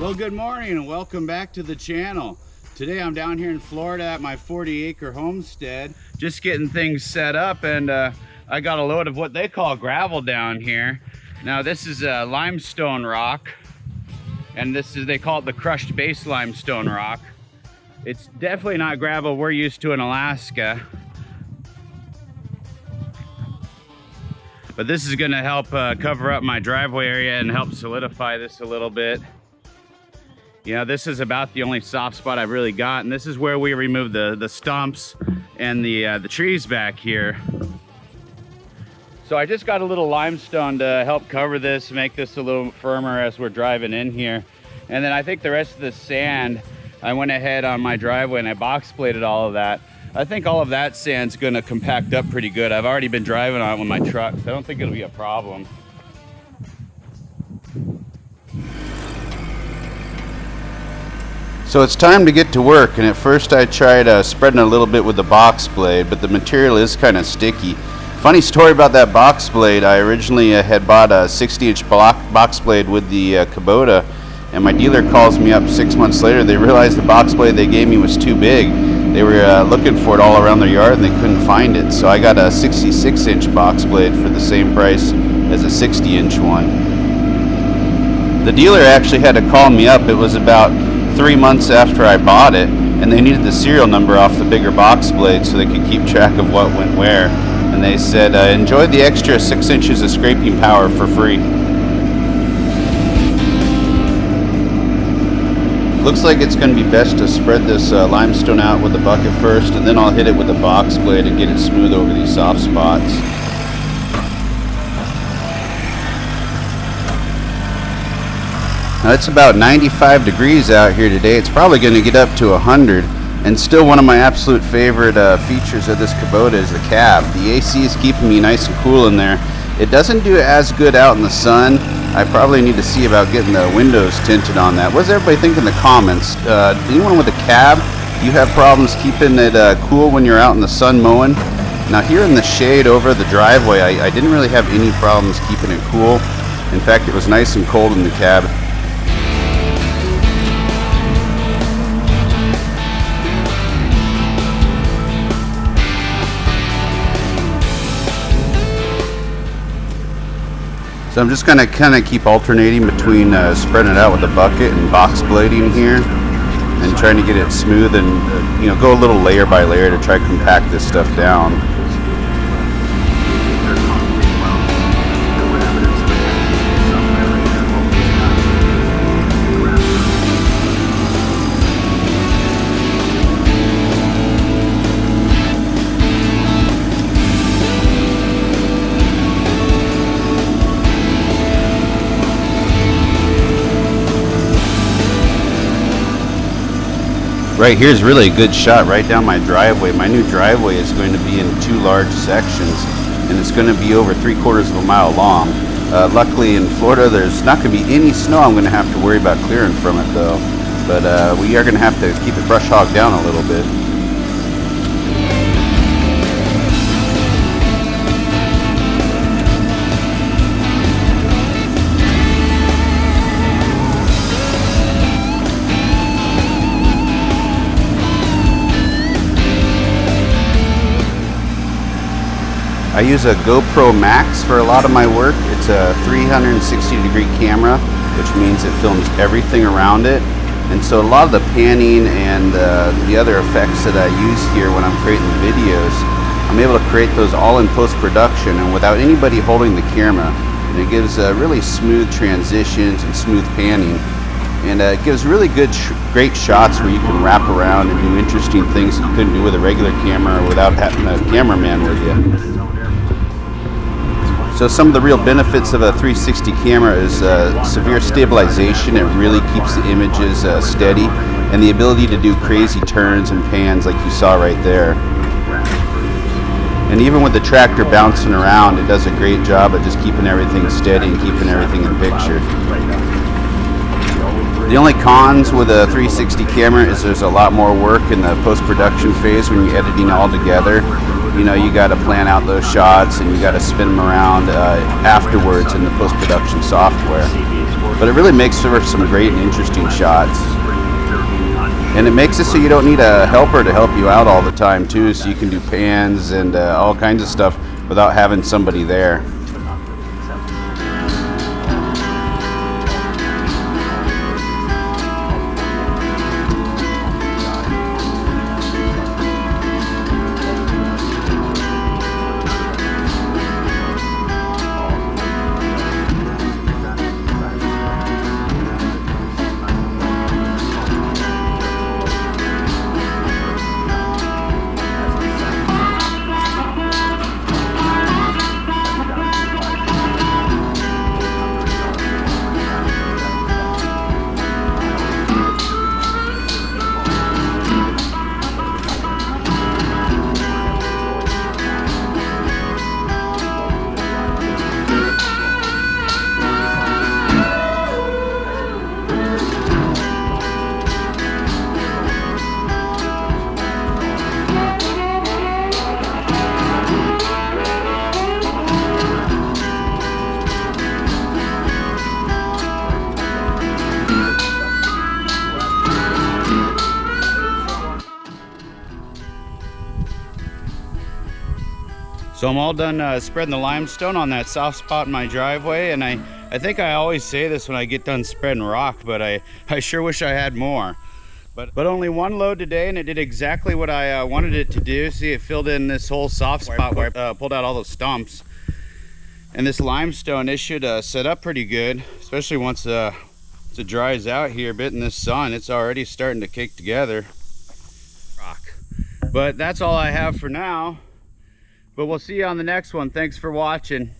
Well, good morning and welcome back to the channel. Today I'm down here in Florida at my 40-acre homestead, just getting things set up, and I got a load of what they call gravel down here. Now this is a limestone rock, and they call it the crushed base limestone rock. It's definitely not gravel we're used to in Alaska, but this is going to help cover up my driveway area and help solidify this a little bit. You know, this is about the only soft spot I've really got, and this is where we remove the stumps and the trees back here. So I just got a little limestone to help cover this, make this a little firmer as we're driving in here. And then I think the rest of the sand, I went ahead on my driveway and I box-bladed all of that. I think all of that sand's gonna compact up pretty good. I've already been driving on it with my truck, so I don't think it'll be a problem. So it's time to get to work, and at first I tried spreading a little bit with the Boxblade, but the material is kind of sticky. Funny story about that Boxblade, I originally had bought a 60-inch Boxblade with the Kubota, and my dealer calls me up 6 months later. They realized the Boxblade they gave me was too big. They were looking for it all around their yard and they couldn't find it, so I got a 66-inch Boxblade for the same price as a 60-inch one. The dealer actually had to call me up. It was about 3 months after I bought it, and they needed the serial number off the bigger Boxblade so they could keep track of what went where. And they said, enjoy the extra 6 inches of scraping power for free. Looks like it's going to be best to spread this limestone out with the bucket first, and then I'll hit it with the Boxblade and get it smooth over these soft spots. Now it's about 95 degrees out here today. It's probably going to get up to 100, and still one of my absolute favorite features of this Kubota is the cab. The AC is keeping me nice and cool in there. It doesn't do as good out in the sun. I probably need to see about getting the windows tinted on that. What does everybody think in the comments? Anyone with a cab, you have problems keeping it cool when you're out in the sun mowing? Now here in the shade over the driveway, I didn't really have any problems keeping it cool. In fact, it was nice and cold in the cab. So I'm just going to kind of keep alternating between spreading it out with the bucket and box blading here, and trying to get it smooth and go a little layer by layer to try to compact this stuff down. Right here is really a good shot right down my driveway. My new driveway is going to be in 2 large sections, and it's going to be over 3/4 of a mile long. Luckily in Florida there's not going to be any snow I'm going to have to worry about clearing from it though. But we are going to have to keep it brush hogged down a little bit. I use a GoPro Max for a lot of my work. It's a 360-degree camera, which means it films everything around it. And so a lot of the panning and the other effects that I use here when I'm creating videos, I'm able to create those all in post-production and without anybody holding the camera. And it gives really smooth transitions and smooth panning. And it gives really great shots where you can wrap around and do interesting things you couldn't do with a regular camera without having a cameraman with you. So some of the real benefits of a 360 camera is severe stabilization. It really keeps the images steady, and the ability to do crazy turns and pans like you saw right there. And even with the tractor bouncing around, it does a great job of just keeping everything steady and keeping everything in picture. The only cons with a 360 camera is there's a lot more work in the post-production phase when you're editing all together. you know, you got to plan out those shots and you got to spin them around afterwards in the post-production software. But it really makes for some great and interesting shots. And it makes it so you don't need a helper to help you out all the time too, so you can do pans and all kinds of stuff without having somebody there. So I'm all done spreading the limestone on that soft spot in my driveway, and I think I always say this when I get done spreading rock, but I sure wish I had more. But only one load today, and it did exactly what I wanted it to do. See, it filled in this whole soft spot where I pulled out all those stumps. And this limestone, it should set up pretty good, especially once it dries out here a bit in this sun. It's already starting to kick together. Rock. But that's all I have for now. But we'll see you on the next one. Thanks for watching.